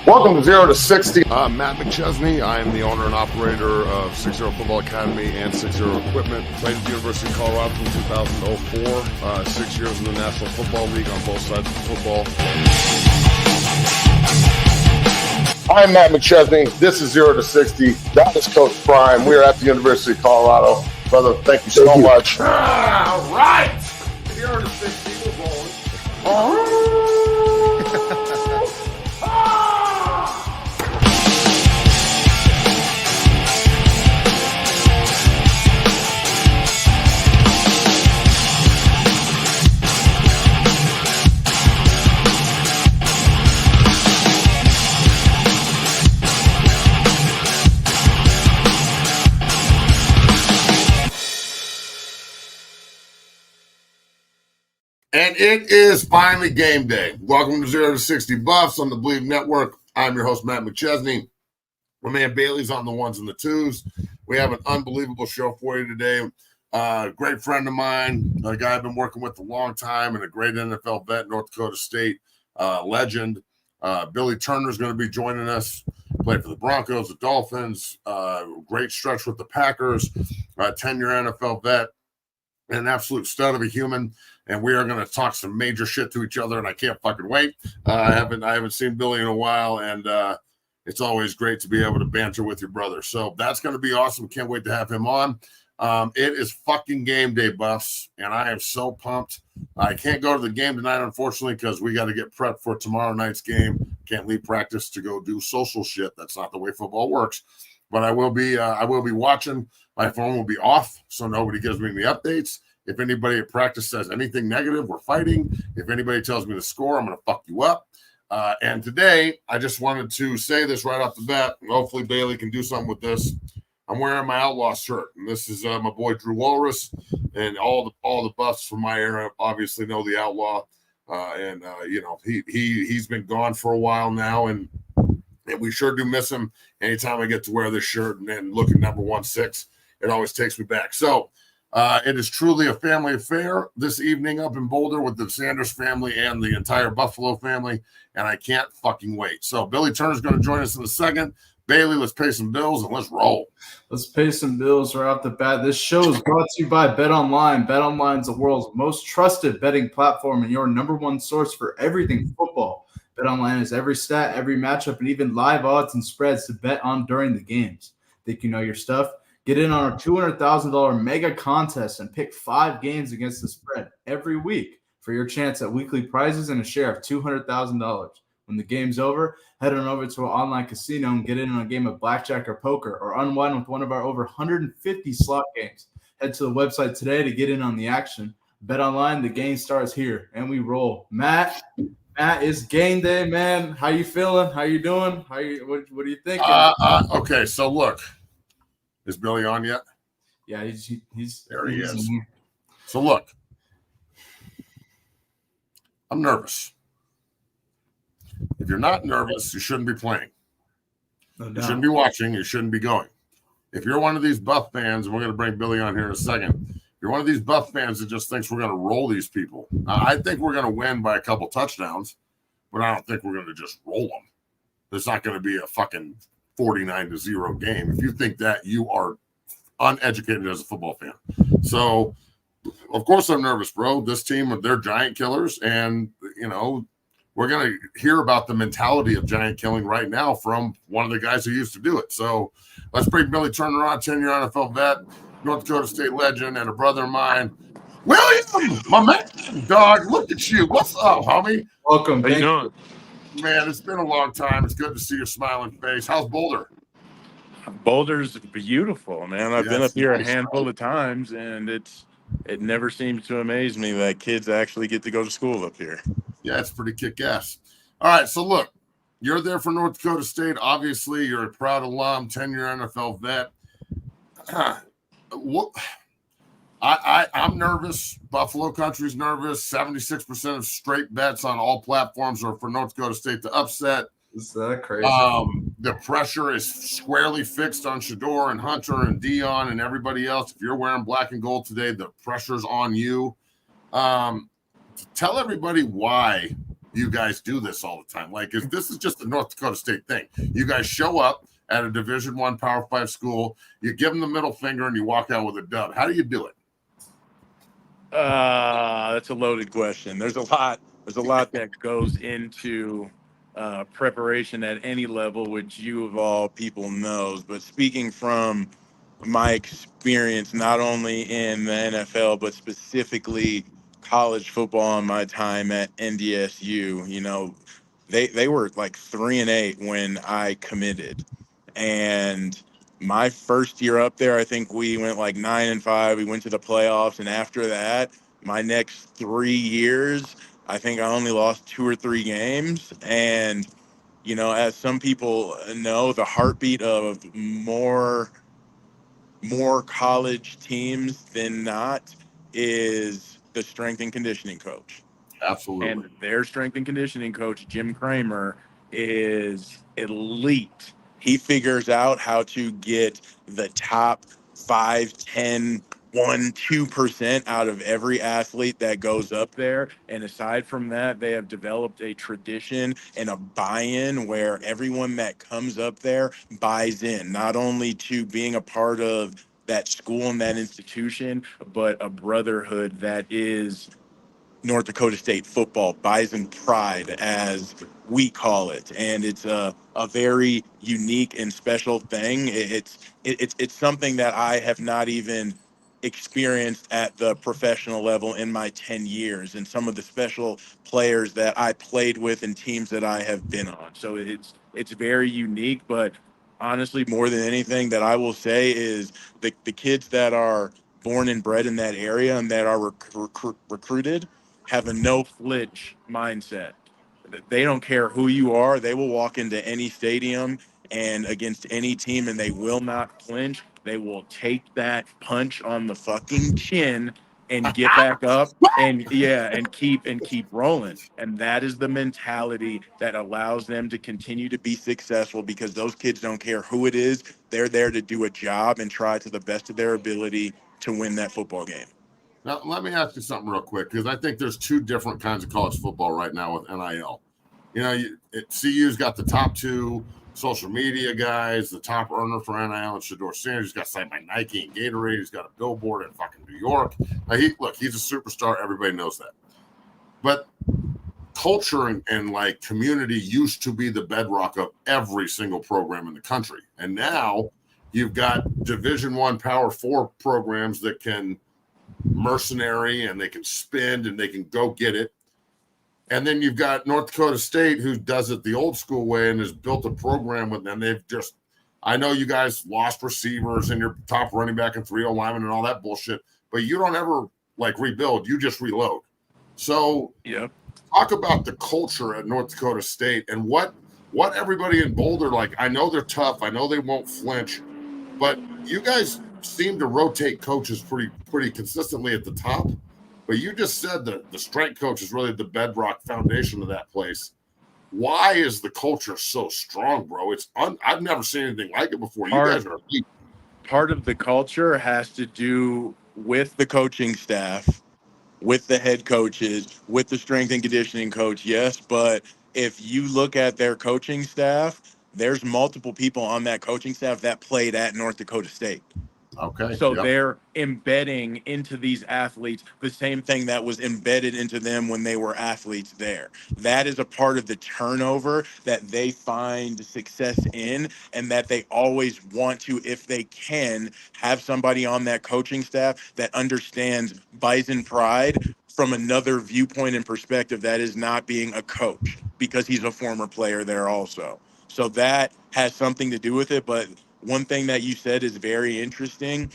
Welcome to 0 to 60. I'm Matt McChesney. I am the owner and operator of 6-0 Football Academy and 6-0 Equipment. Played at the University of Colorado from 2004. 6 years in the National Football League on both sides of football. I'm Matt McChesney. This is 0 to 60. That is Coach Prime. We are at the University of Colorado. Brother, thank you so much. All right. 0 to 60. We're rolling. And it is finally game day. Welcome to 0 to 60 Buffs on the Believe Network. I'm your host, Matt McChesney. My man Bailey's on the ones and the twos. We have an unbelievable show for you today. Great friend of mine, a guy I've been working with a long time, and a great NFL vet, North Dakota State legend. Billy Turner is going to be joining us. Played for the Broncos, the Dolphins, great stretch with the Packers, 10-year NFL vet, and an absolute stud of a human. And we are going to talk some major shit to each other, and I can't fucking wait. I haven't seen Billy in a while, and it's always great to be able to banter with your brother. So that's going to be awesome. Can't wait to have him on. It is fucking game day, Buffs, and I am so pumped. I can't go to the game tonight, unfortunately, because we got to get prepped for tomorrow night's game. Can't leave practice to go do social shit. That's not the way football works. But I will be watching. My phone will be off, so nobody gives me the updates. If anybody at practice says anything negative, we're fighting. If anybody tells me to score, I'm going to fuck you up. And today, I just wanted to say this right off the bat. Hopefully, Bailey can do something with this. I'm wearing my Outlaw shirt, and this is my boy Drew Walrus, and all the Buffs from my era obviously know the Outlaw. He's been gone for a while now, and we sure do miss him. Anytime I get to wear this shirt and look at number 16, it always takes me back. So. It is truly a family affair this evening up in Boulder with the Sanders family and the entire Buffalo family, and I can't fucking wait. So Billy Turner's going to join us in a second. Bailey, let's pay some bills and let's roll. Let's pay some bills right off the bat. This show is brought to you by BetOnline. BetOnline is the world's most trusted betting platform and your number one source for everything football. BetOnline has every stat, every matchup, and even live odds and spreads to bet on during the games. Think you know your stuff? Get in on our $200,000 mega contest and pick 5 games against the spread every week for your chance at weekly prizes and a share of $200,000. When the game's over, head on over to our online casino and get in on a game of blackjack or poker or unwind with one of our over 150 slot games. Head to the website today to get in on the action. Bet online, the game starts here, and we roll. Matt, it's game day, man. How you feeling? How you doing? What are you thinking? Okay, so look. Is Billy on yet? Yeah, he's there. He is. So look, I'm nervous. If you're not nervous, you shouldn't be playing. No doubt. You shouldn't be watching. You shouldn't be going. If you're one of these Buff fans, and we're going to bring Billy on here in a second, if you're one of these Buff fans that just thinks we're going to roll these people, I think we're going to win by a couple touchdowns, but I don't think we're going to just roll them. There's not going to be a fucking 49-0 game. If you think that, you are uneducated as a football fan. So, of course, I'm nervous, bro. This team, they're giant killers, and we're going to hear about the mentality of giant killing right now from one of the guys who used to do it. So, let's bring Billy Turner on, 10-year NFL vet, North Dakota State legend, and a brother of mine. William, my man, dog, look at you. What's up, homie? Welcome. How you doing? Man, it's been a long time. It's good to see your smiling face. How's Boulder? Boulder's beautiful, man. I've been up here nice, a handful of times, and it never seems to amaze me that kids actually get to go to school up here. Yeah, it's pretty kick-ass. All right, so look, you're there for North Dakota State. Obviously, you're a proud alum, 10-year NFL vet. I'm nervous. Buffalo Country's nervous. 76% of straight bets on all platforms are for North Dakota State to upset. Is that crazy? The pressure is squarely fixed on Shador and Hunter and Dion and everybody else. If you're wearing black and gold today, the pressure's on you. Tell everybody why you guys do this all the time? Like, if this is just a North Dakota State thing, you guys show up at a Division I Power 5 school, you give them the middle finger, and you walk out with a dub. How do you do it? That's a loaded question. There's a lot that goes into preparation at any level, which you of all people knows. But speaking from my experience, not only in the NFL, but specifically college football and my time at NDSU, they were like 3-8 when I committed. And my first year up there, I think we went like 9-5. We went to the playoffs. And after that, my next 3 years, I think I only lost 2 or 3 games. And, as some people know, the heartbeat of more college teams than not is the strength and conditioning coach. Absolutely. And their strength and conditioning coach, Jim Kramer, is elite. He figures out how to get the top 5, 10, 1, 2% out of every athlete that goes up there. And aside from that, they have developed a tradition and a buy-in where everyone that comes up there buys in, not only to being a part of that school and that institution, but a brotherhood that is North Dakota State football, Bison Pride, as we call it, and it's a very unique and special thing. It's something that I have not even experienced at the professional level in my 10 years, and some of the special players that I played with and teams that I have been on. So it's very unique, but honestly, more than anything that I will say is the kids that are born and bred in that area and that are recruited have a no flinch mindset. They don't care who you are. They will walk into any stadium and against any team and they will not flinch. They will take that punch on the fucking chin and get back up and keep rolling. And that is the mentality that allows them to continue to be successful because those kids don't care who it is. They're there to do a job and try to the best of their ability to win that football game. Now, let me ask you something real quick, because I think there's 2 different kinds of college football right now with NIL. CU's got the top 2 social media guys, the top earner for NIL, and Shedeur Sanders. He's got signed by Nike and Gatorade. He's got a billboard in fucking New York. Now, he's a superstar. Everybody knows that. But culture and like community used to be the bedrock of every single program in the country. And now you've got Division I Power 4 programs that can mercenary and they can spend and they can go get it. And then you've got North Dakota State who does it the old school way and has built a program with them. I know you guys lost receivers and your top running back and 3 linemen and all that bullshit, but you don't ever like rebuild, you just reload. So talk about the culture at North Dakota State and what everybody in Boulder, like, I know they're tough, I know they won't flinch, but you guys seem to rotate coaches pretty consistently at the top. But you just said that the strength coach is really the bedrock foundation of that place. Why is the culture so strong, bro? I've never seen anything like it before. You guys are elite. Part of the culture has to do with the coaching staff, with the head coaches, with the strength and conditioning coach, yes. But if you look at their coaching staff, there's multiple people on that coaching staff that played at North Dakota State. Okay. So they're embedding into these athletes the same thing that was embedded into them when they were athletes there. That is a part of the turnover that they find success in and that they always want to, if they can, have somebody on that coaching staff that understands Bison Pride from another viewpoint and perspective that is not being a coach because he's a former player there also. So that has something to do with it, but one thing that you said is very interesting.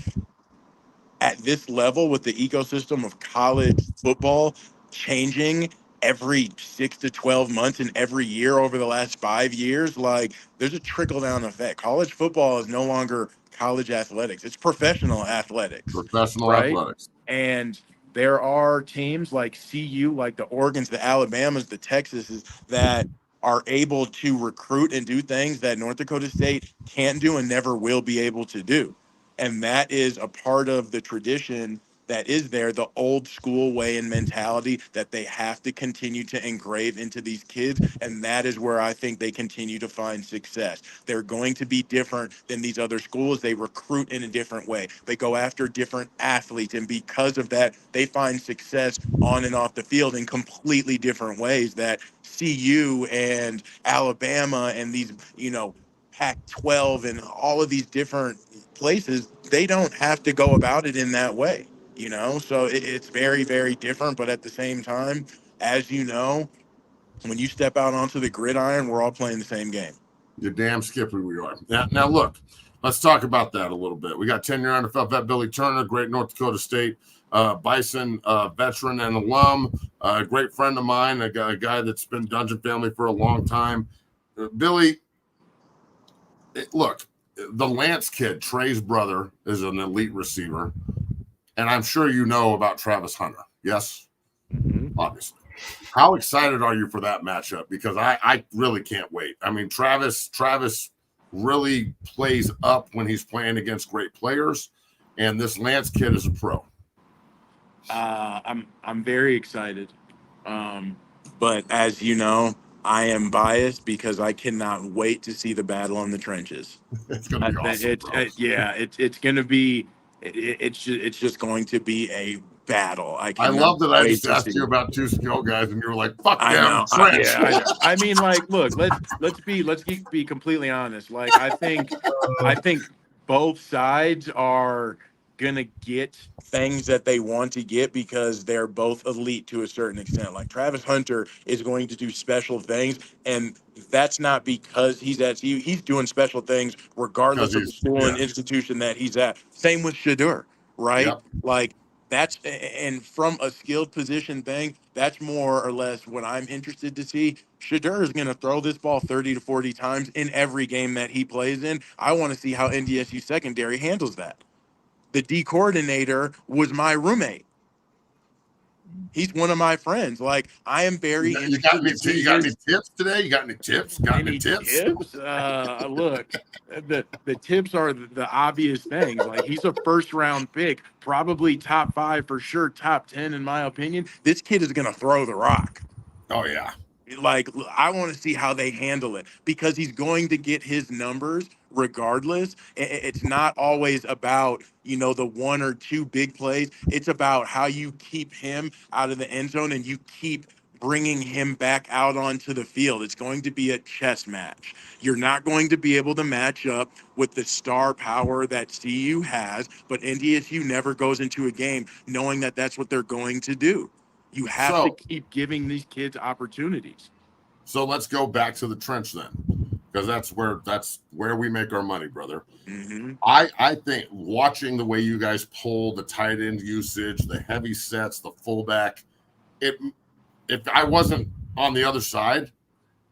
At this level, with the ecosystem of college football changing every 6 to 12 months and every year over the last 5 years, like, there's a trickle-down effect. College football is no longer college athletics. It's professional athletics. Athletics. And there are teams like CU, like the Oregons, the Alabamas, the Texases, that are able to recruit and do things that North Dakota State can't do and never will be able to do. And that is a part of the tradition that is there, the old school way and mentality that they have to continue to engrave into these kids. And that is where I think they continue to find success. They're going to be different than these other schools. They recruit in a different way. They go after different athletes. And because of that, they find success on and off the field in completely different ways that CU and Alabama and these, Pac-12 and all of these different places, they don't have to go about it in that way, So it's very, very different. But at the same time, as you know, when you step out onto the gridiron, we're all playing the same game. You're damn skippy we are. Now look, let's talk about that a little bit. We got 10-year NFL vet Billy Turner, great North Dakota State Bison veteran and alum, a great friend of mine, a guy that's been Dungeon family for a long time. Billy, look, the Lance kid, Trey's brother, is an elite receiver. And I'm sure you know about Travis Hunter. Yes? Mm-hmm. Obviously. How excited are you for that matchup? Because I really can't wait. I mean, Travis really plays up when he's playing against great players. And this Lance kid is a pro. I'm very excited. But as you know, I am biased because I cannot wait to see the battle in the trenches. It's gonna be awesome. It's gonna be. It's just going to be a battle. I love that I just asked you about two skill guys, and you were like, "Fuck them, trench." I know. I mean, like, look, let's be completely honest. Like, I think both sides are gonna get things that they want to get because they're both elite to a certain extent. Like Travis Hunter is going to do special things, and that's not because he's at CU. He's doing special things regardless of the school and institution that he's at. Same with Shadur, right? Yep. Like and from a skilled position thing, that's more or less what I'm interested to see. Shadur is going to throw this ball 30 to 40 times in every game that he plays in. I want to see how NDSU secondary handles that. The D coordinator was my roommate. He's one of my friends. Like, I am very interested. You got any tips today? You got any tips? Any tips? Look, the tips are the obvious things. Like, he's a first-round pick, probably top 5 for sure, top 10 in my opinion. This kid is going to throw the rock. Oh, yeah. Like, I want to see how they handle it because he's going to get his numbers regardless. It's not always about, the 1 or 2 big plays. It's about how you keep him out of the end zone and you keep bringing him back out onto the field. It's going to be a chess match. You're not going to be able to match up with the star power that CU has, but NDSU never goes into a game knowing that that's what they're going to do. You have to keep giving these kids opportunities. So let's go back to the trench then, because that's where we make our money, brother. Mm-hmm. I think watching the way you guys pull the tight end usage, the heavy sets, the fullback, if I wasn't on the other side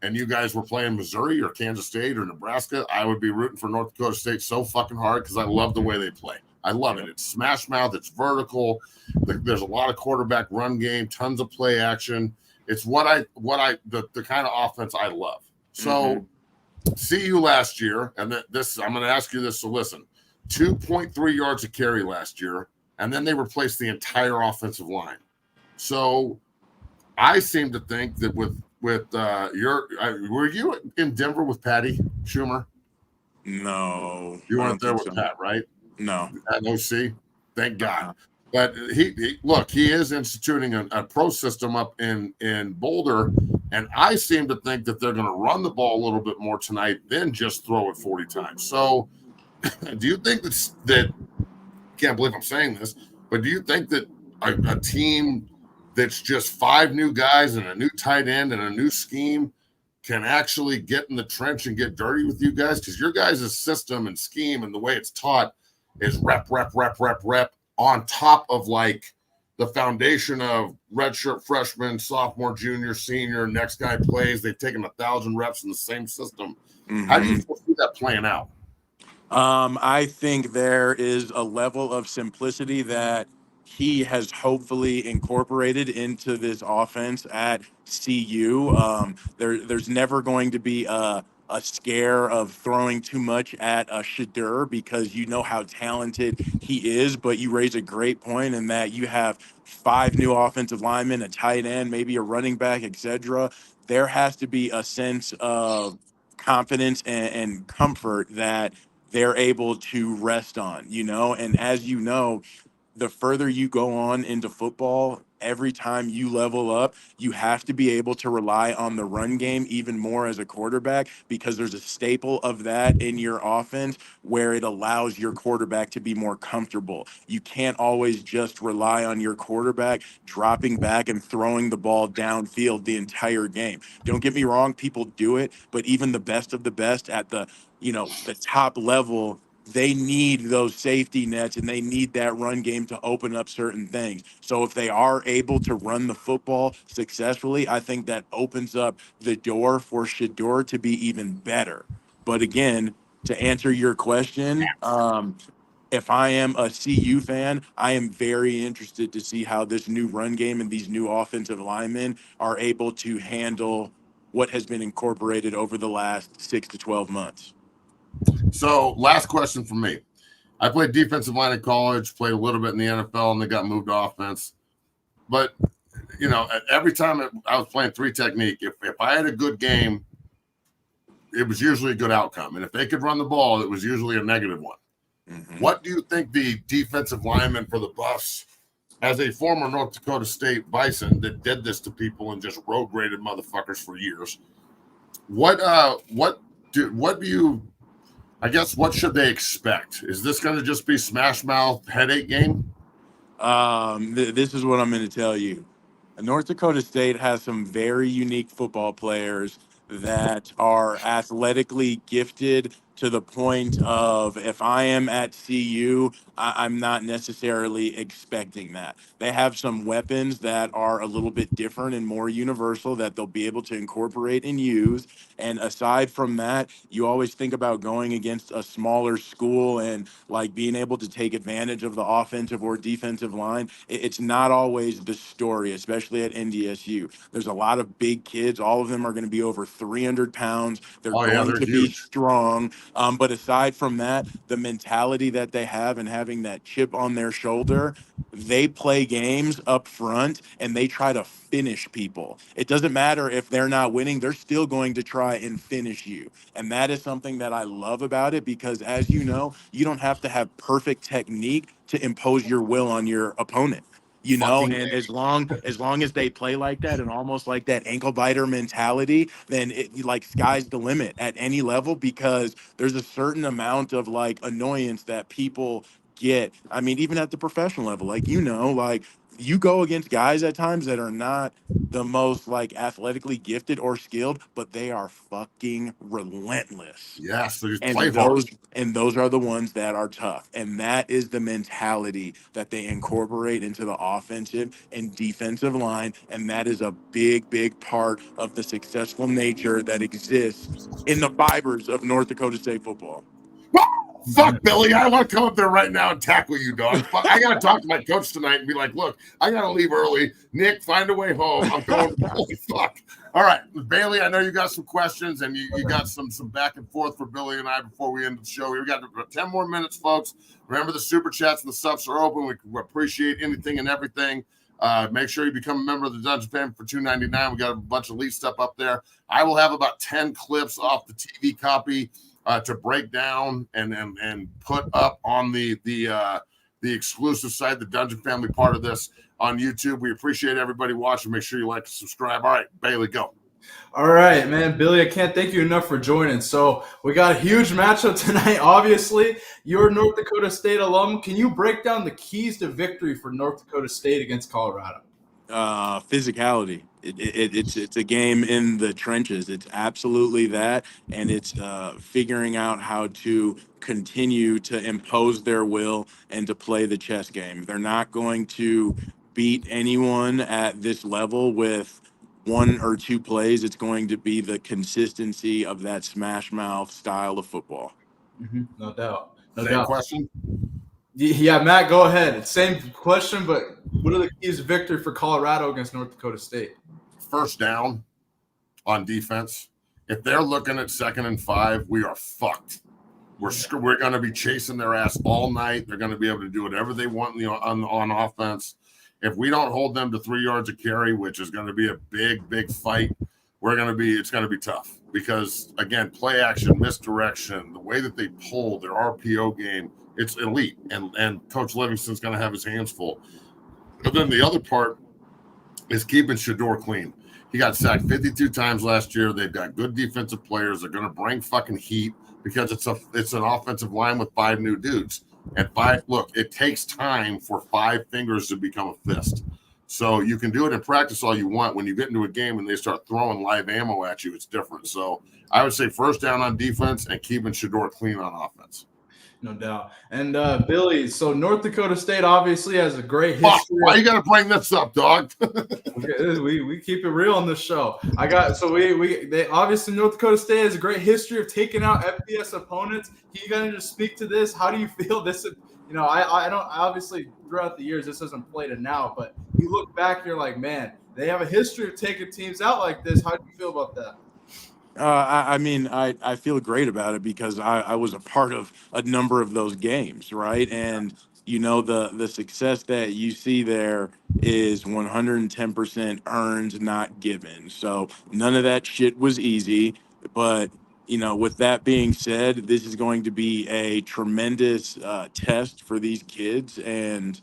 and you guys were playing Missouri or Kansas State or Nebraska, I would be rooting for North Dakota State so fucking hard because I love the way they play. I love it. It's smash mouth. It's vertical. There's a lot of quarterback run game, tons of play action. It's the kind of offense I love. So CU last year, and this I'm going to ask you this. So listen, 2.3 yards a carry last year, and then they replaced the entire offensive line. So I seem to think that with were you in Denver with Patty Schumer? No, you weren't there with Pat, right? No, at OC. Thank God. But he is instituting a pro system up in Boulder, and I seem to think that they're going to run the ball a little bit more tonight than just throw it 40 times. So, do you think that can't believe I'm saying this, but do you think that a team that's just 5 new guys and a new tight end and a new scheme can actually get in the trench and get dirty with you guys? Because your guys' system and scheme and the way it's taught is rep on top of like the foundation of redshirt freshman, sophomore, junior, senior, next guy plays. They've taken 1,000 reps in the same system. Mm-hmm. How do you see that playing out? I think there is a level of simplicity that he has hopefully incorporated into this offense at CU. There's never going to be a a scare of throwing too much at Shadur because you know how talented he is. But you raise a great point in that you have 5 new offensive linemen, a tight end, maybe a running back, etc. There has to be a sense of confidence and comfort that they're able to rest on, and as you know, the further you go on into football, every time you level up, you have to be able to rely on the run game even more as a quarterback because there's a staple of that in your offense where it allows your quarterback to be more comfortable. You can't always just rely on your quarterback dropping back and throwing the ball downfield the entire game. Don't get me wrong, people do it, but even the best of the best at the top level, they need those safety nets and they need that run game to open up certain things. So if they are able to run the football successfully, I think that opens up the door for Shador to be even better. But again, to answer your question, if I am a CU fan, I am very interested to see how this new run game and these new offensive linemen are able to handle what has been incorporated over the last 6 to 12 months. So, last question for me. I played defensive line in college, played a little bit in the NFL, and then got moved to offense. But, every time I was playing 3 technique, if I had a good game, it was usually a good outcome. And if they could run the ball, it was usually a negative one. Mm-hmm. What do you think the defensive lineman for the Buffs, as a former North Dakota State Bison that did this to people and just road graded motherfuckers for years, what should they expect? Is this going to just be smash mouth headache game? This is what I'm going to tell you. North Dakota State has some very unique football players that are athletically gifted to the point of if I am at CU, I'm not necessarily expecting that. They have some weapons that are a little bit different and more universal that they'll be able to incorporate and use. And aside from that, you always think about going against a smaller school and like being able to take advantage of the offensive or defensive line. It's not always the story, especially at NDSU. There's a lot of big kids. All of them are going to be over 300 pounds. They're going to be strong. But aside from that, the mentality that they have and having that chip on their shoulder, they play games up front and they try to finish people. It doesn't matter if they're not winning, they're still going to try and finish you. And that is something that I love about it because, as you know, you don't have to have perfect technique to impose your will on your opponent. And as long as they play like that and almost like that ankle biter mentality, then like sky's the limit at any level because there's a certain amount of like annoyance that people get. I mean, even at the professional level, like you go against guys at times that are not the most like athletically gifted or skilled, but they are fucking relentless. Yes, so those are the ones that are tough. And that is the mentality that they incorporate into the offensive and defensive line. And that is a big, big part of the successful nature that exists in the fibers of North Dakota State football. Fuck, Billy. I want to come up there right now and tackle you, dog. I got to talk to my coach tonight and be like, look, I got to leave early. Nick, find a way home. I'm going. Holy fuck. All right, Bailey, I know you got some questions and you got some back and forth for Billy and I before we end the show. We got 10 more minutes, folks. Remember, the super chats and the subs are open. We appreciate anything and everything. Make sure you become a member of the Dungeon Family for $2.99. We got a bunch of elite stuff up there. I will have about 10 clips off the TV copy to break down and put up on the exclusive site, the Dungeon Family part of this on YouTube. We appreciate everybody watching. Make sure you like and subscribe. All right, Bailey, go. All right, man. Billy, I can't thank you enough for joining. So we got a huge matchup tonight. Obviously, you're a North Dakota State alum. Can you break down the keys to victory for North Dakota State against Colorado? Physicality. It's a game in the trenches. It's absolutely that, and it's figuring out how to continue to impose their will and to play the chess game. They're not going to beat anyone at this level with 1 or 2 plays. It's going to be the consistency of that smash mouth style of football. Mm-hmm. No doubt. Same question. Yeah, Matt, go ahead. Same question, but what are the keys to victory for Colorado against North Dakota State? First down on defense. If they're looking at 2nd and 5, we are fucked. We're going to be chasing their ass all night. They're going to be able to do whatever they want, on offense. If we don't hold them to 3 yards of carry, which is going to be a big fight, it's going to be tough because, again, play action, misdirection, the way that they pull their RPO game, it's elite. And Coach Livingston's going to have his hands full. But then the other part is keeping Shador clean. He got sacked 52 times last year. They've got good defensive players. They're going to bring fucking heat because it's an offensive line with 5 new dudes. And it takes time for 5 fingers to become a fist. So you can do it in practice all you want. When you get into a game and they start throwing live ammo at you, it's different. So I would say first down on defense and keeping Shador clean on offense. No doubt. And Billy, so North Dakota State obviously has a great history. Why you got to bring this up, dog? we keep it real on this show. They obviously North Dakota State has a great history of taking out FBS opponents. Can you guys just speak to this? How do you feel this? I don't obviously throughout the years this hasn't played it now, but you look back, you're like, man, they have a history of taking teams out like this. How do you feel about that? I feel great about it because I was a part of a number of those games, right? And the success that you see there is 110% earned, not given. So none of that shit was easy. But with that being said, this is going to be a tremendous test for these kids, and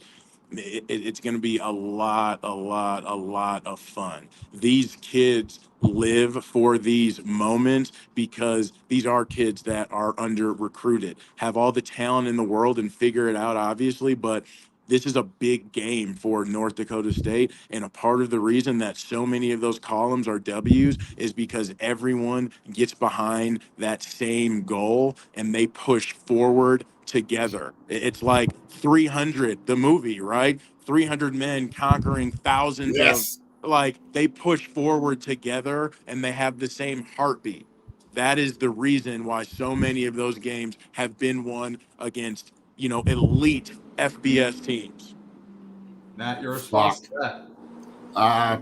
it's going to be a lot of fun. These kids live for these moments because these are kids that are under recruited, have all the talent in the world and figure it out, obviously, but this is a big game for North Dakota State. And a part of the reason that so many of those columns are W's is because everyone gets behind that same goal and they push forward together. It's like 300, the movie, right? 300 men conquering thousands of, they push forward together and they have the same heartbeat. That is the reason why so many of those games have been won against, elite FBS teams. Matt, your response to that?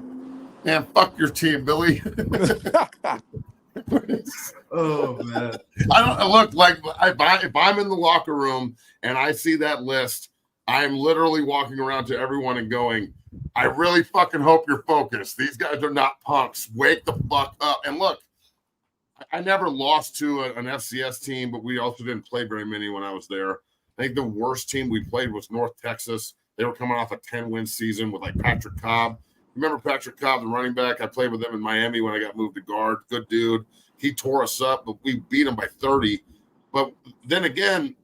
Man, fuck your team, Billy. Oh man, I don't look like if I'm in the locker room and I see that list, I'm literally walking around to everyone and going, I really fucking hope you're focused. These guys are not punks. Wake the fuck up. And look, I never lost to an FCS team, but we also didn't play very many when I was there. I think the worst team we played was North Texas. They were coming off a 10-win season with Patrick Cobb. Remember Patrick Cobb, the running back? I played with him in Miami when I got moved to guard. Good dude. He tore us up, but we beat him by 30. But then again,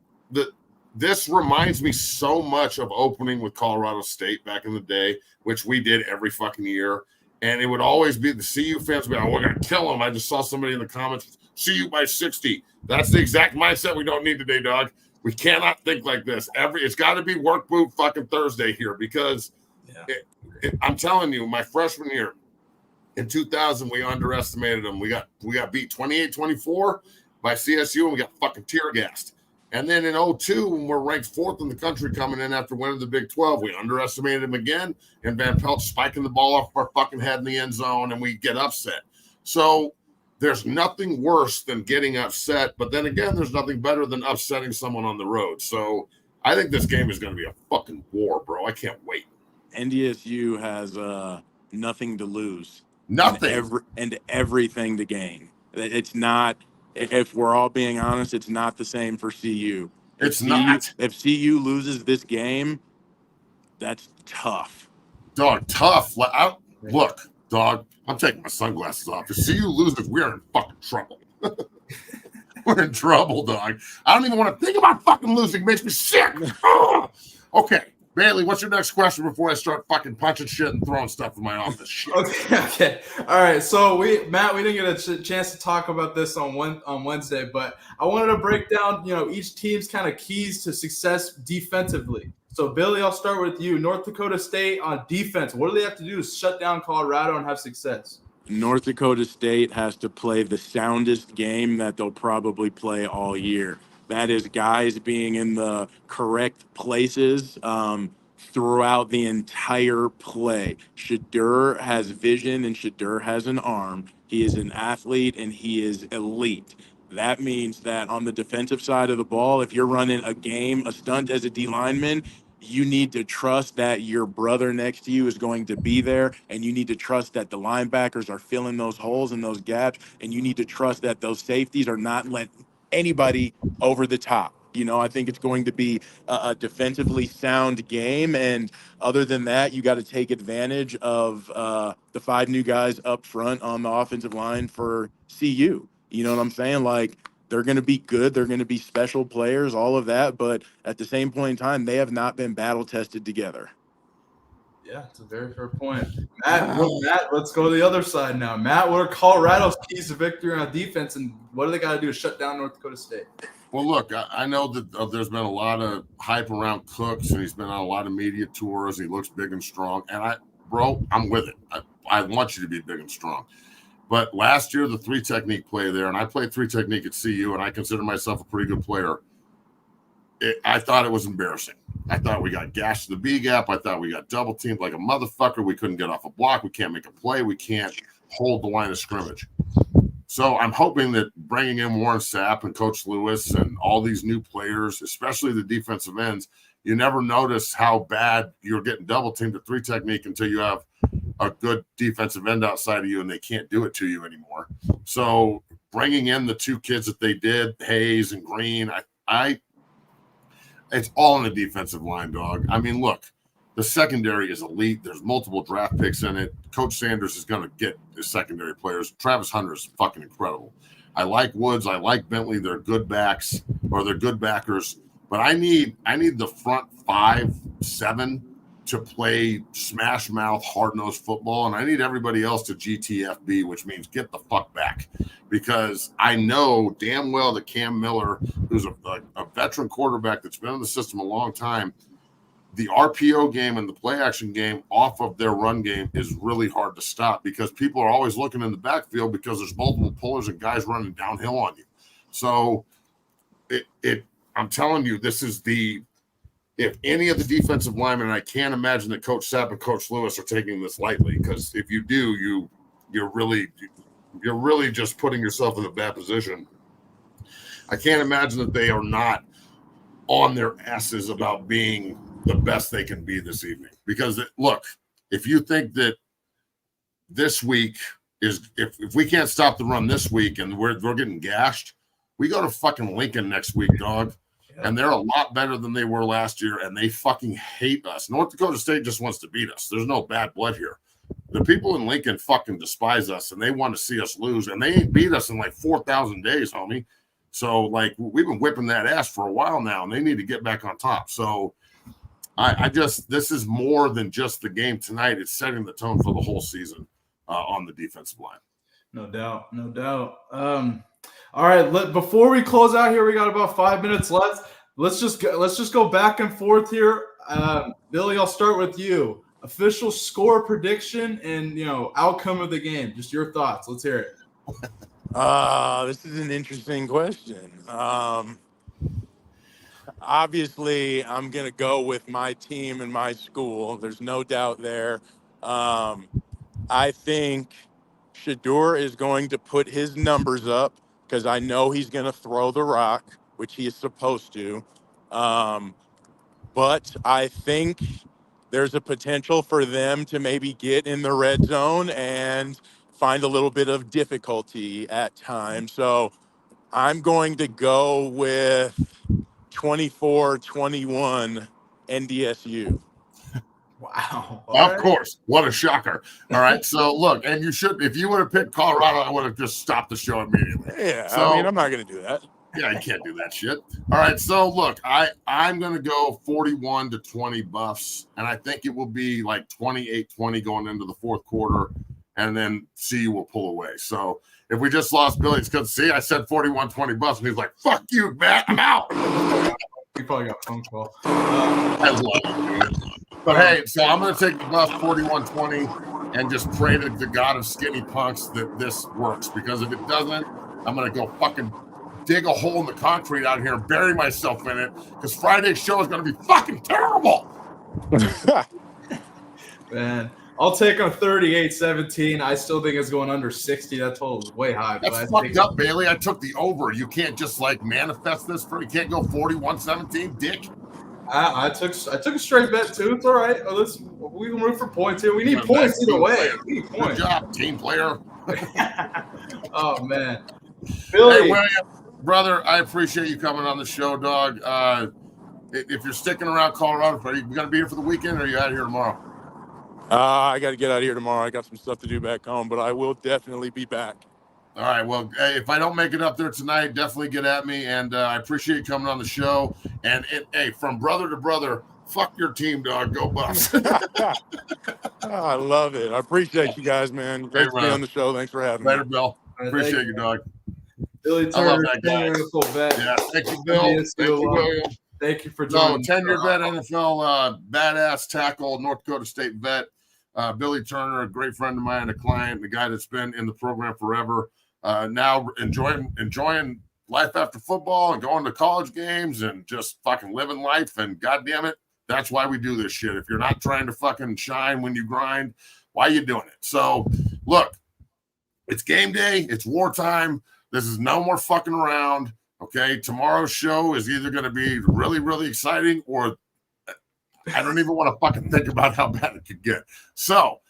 this reminds me so much of opening with Colorado State back in the day, which we did every fucking year. And it would always be the CU fans would be, we're going to kill them. I just saw somebody in the comments, CU by 60. That's the exact mindset we don't need today, dog. We cannot think like this. It's got to be work boot fucking Thursday here because I'm telling you, my freshman year in 2000, we underestimated them. We got beat 28-24 by CSU, and we got fucking tear gassed. And then in 2002, when we're ranked 4th in the country coming in after winning the Big 12, we underestimated them again, and Van Pelt spiking the ball off our fucking head in the end zone, and we get upset. So there's nothing worse than getting upset, but then again, there's nothing better than upsetting someone on the road. So I think this game is going to be a fucking war, bro. I can't wait. NDSU has nothing to lose. Nothing. And everything to gain. It's not, if we're all being honest, it's not the same for CU. It's not. If CU loses this game, that's tough. Dog, tough. Look, dog, I'm taking my sunglasses off. If CU loses, we're in fucking trouble. We're in trouble, dog. I don't even want to think about fucking losing. It makes me sick. Okay. Bailey, what's your next question before I start fucking punching shit and throwing stuff in my office? Shit. Okay. All right. So we didn't get a chance to talk about this on Wednesday, but I wanted to break down, each team's kind of keys to success defensively. So Billy, I'll start with you. North Dakota State on defense. What do they have to do to shut down Colorado and have success? North Dakota State has to play the soundest game that they'll probably play all year. That is guys being in the correct places throughout the entire play. Shadur has vision and Shadur has an arm. He is an athlete and he is elite. That means that on the defensive side of the ball, if you're running a stunt as a D lineman, you need to trust that your brother next to you is going to be there, and you need to trust that the linebackers are filling those holes and those gaps, and you need to trust that those safeties are not letting anybody over the top. I think it's going to be a defensively sound game, and other than that, you got to take advantage of the 5 new guys up front on the offensive line for CU. You know what I'm saying? Like, they're going to be good. They're going to be special players, all of that. But at the same point in time, they have not been battle tested together. Yeah, it's a very fair point. Matt, let's go to the other side now. Matt, what are Colorado's keys to victory on defense, and what do they got to do to shut down North Dakota State? Well, look, I know that there's been a lot of hype around Cooks, and he's been on a lot of media tours. He looks big and strong. And I'm with it. I want you to be big and strong. But last year, the 3 technique play there, and I played 3 technique at CU, and I consider myself a pretty good player. I thought it was embarrassing. I thought we got gashed to the B gap. I thought we got double teamed like a motherfucker. We couldn't get off a block. We can't make a play. We can't hold the line of scrimmage. So I'm hoping that bringing in Warren Sapp and Coach Lewis and all these new players, especially the defensive ends, you never notice how bad you're getting double teamed at 3 technique until you have a good defensive end outside of you and they can't do it to you anymore. So bringing in the 2 kids that they did, Hayes and Green, it's all in the defensive line, dog. I mean, look, the secondary is elite. There's multiple draft picks in it. Coach Sanders is going to get his secondary players. Travis Hunter is fucking incredible. I like Woods. I like Bentley. They're good backs, or they're good backers. But I need the front 5, 7 to play smash mouth, hard nosed football, and I need everybody else to GTFB, which means get the fuck back. Because I know damn well that Cam Miller, who's a veteran quarterback that's been in the system a long time, the RPO game and the play action game off of their run game is really hard to stop because people are always looking in the backfield because there's multiple pullers and guys running downhill on you. So I'm telling you, if any of the defensive linemen, and I can't imagine that Coach Sapp and Coach Lewis are taking this lightly, because if you do, you're really just putting yourself in a bad position. I can't imagine that they are not on their asses about being the best they can be this evening. Because look, if you think that this week is, if we can't stop the run this week and we're getting gashed, we go to fucking Lincoln next week, dog. Yeah. And they're a lot better than they were last year, and they fucking hate us. North Dakota State just wants to beat us. There's no bad blood here. The people in Lincoln fucking despise us, and they want to see us lose, and they ain't beat us in like 4,000 days, homie. So, like, we've been whipping that ass for a while now, and they need to get back on top. So, this is more than just the game tonight. It's setting the tone for the whole season on the defensive line. No doubt. All right, before we close out here, we got about 5 minutes left. Let's just go back and forth here. Billy, I'll start with you. Official score prediction and outcome of the game. Just your thoughts. Let's hear it. This is an interesting question. Obviously, I'm gonna go with my team and my school. There's no doubt there. I think Shadur is going to put his numbers up, because I know he's going to throw the rock, which he is supposed to. But I think there's a potential for them to maybe get in the red zone and find a little bit of difficulty at times. So I'm going to go with 24-21 NDSU. Wow. Of course. What a shocker. All right. So, look, and you should, if you would have picked Colorado, I would have just stopped the show immediately. Yeah. So, I mean, I'm not going to do that. Yeah, you can't do that shit. All right. So, look, I'm going to go 41-20 Buffs, and I think it will be like 28-20 going into the fourth quarter, and then CU will pull away. So, if we just lost Billy, it's because, I said 41-20 Buffs, and he's like, fuck you, Matt, I'm out. You probably got a phone call. I love it, dude. But hey, so I'm going to take the Buffs 41-20 and just pray to the God of skinny punks that this works. Because if it doesn't, I'm going to go fucking dig a hole in the concrete out here and bury myself in it. Because Friday's show is going to be fucking terrible. Man, I'll take a 38-17. I still think it's going under 60. That total is way high. That's fucked up, Bailey. I took the over. You can't just like manifest this for. You can't go 41-17, dick. I took a straight bet too. It's all right. We can root for points here. We need points either way. We need points. Good job, team player. Oh man, Billy. Hey, William, brother, I appreciate you coming on the show, dog. If you're sticking around Colorado, are you going to be here for the weekend, or are you out of here tomorrow? I got to get out of here tomorrow. I got some stuff to do back home, but I will definitely be back. All right. Well, hey, if I don't make it up there tonight, definitely get at me. And I appreciate you coming on the show. And hey, from brother to brother, fuck your team, dog. Go Buffs. I love it. I appreciate you guys, man. Great to be on the show. Thanks for having me. Later, Bill. Appreciate you, dog. Billy Turner, 10-year NFL vet. Yeah, thank you, Bill. Thank you, William. Thank you for joining. 10-year vet, NFL, badass tackle, North Dakota State vet. Billy Turner, a great friend of mine, a client, the guy that's been in the program forever. Now enjoying life after football and going to college games and just fucking living life. And goddamn it, that's why we do this shit. If you're not trying to fucking shine when you grind, why are you doing it? So look, it's game day. It's wartime. This is no more fucking around. Okay. Tomorrow's show is either going to be really, really exciting, or I don't even want to fucking think about how bad it could get. So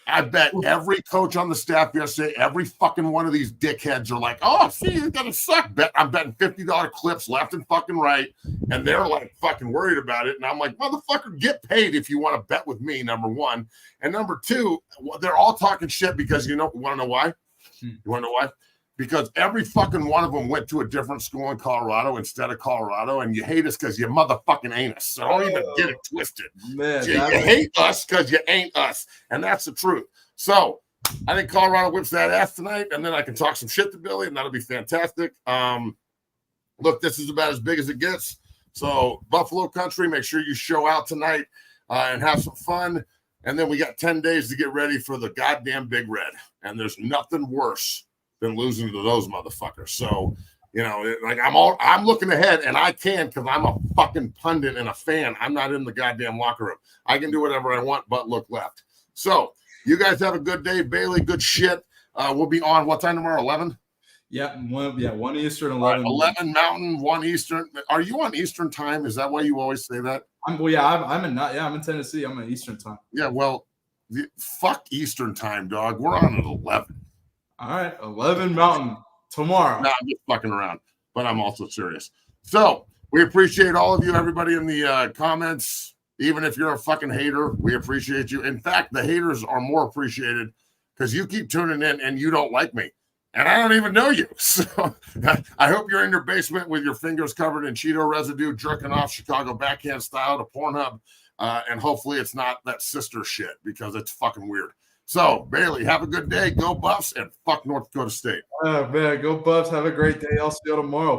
I bet every coach on the staff yesterday, every fucking one of these dickheads are like, oh, see, it's going to suck. I'm betting $50 clips left and fucking right. And they're like fucking worried about it. And I'm like, motherfucker, get paid if you want to bet with me, number one. And number two, they're all talking shit because you want to know why? You want to know why? Because every fucking one of them went to a different school in Colorado instead of Colorado, and you hate us because you motherfucking ain't us. So don't even get it twisted. Man, you hate us because you ain't us, and that's the truth. So I think Colorado whips that ass tonight, and then I can talk some shit to Billy, and that'll be fantastic. Look, this is about as big as it gets. So Buffalo country, make sure you show out tonight and have some fun. And then we got 10 days to get ready for the goddamn Big Red, and there's nothing worse than losing to those motherfuckers. So, like I'm looking ahead, and I can because I'm a fucking pundit and a fan. I'm not in the goddamn locker room. I can do whatever I want, but look left. So you guys have a good day, Bailey. Good shit. We'll be on what time tomorrow? 11? Yeah, 1 Eastern, 11. 11 Mountain, 1 Eastern. Are you on Eastern time? Is that why you always say that? I'm in Tennessee. I'm in Eastern time. Yeah, well, fuck Eastern time, dog. We're on at 11. All right, 11 Mountain tomorrow. No, I'm just fucking around, but I'm also serious. So we appreciate all of you, everybody in the comments. Even if you're a fucking hater, we appreciate you. In fact, the haters are more appreciated because you keep tuning in and you don't like me. And I don't even know you. So I hope you're in your basement with your fingers covered in Cheeto residue, jerking off Chicago backhand style to Pornhub. And hopefully it's not that sister shit because it's fucking weird. So, Bailey, have a good day. Go Buffs and fuck North Dakota State. Oh, man. Go Buffs. Have a great day. I'll see you tomorrow.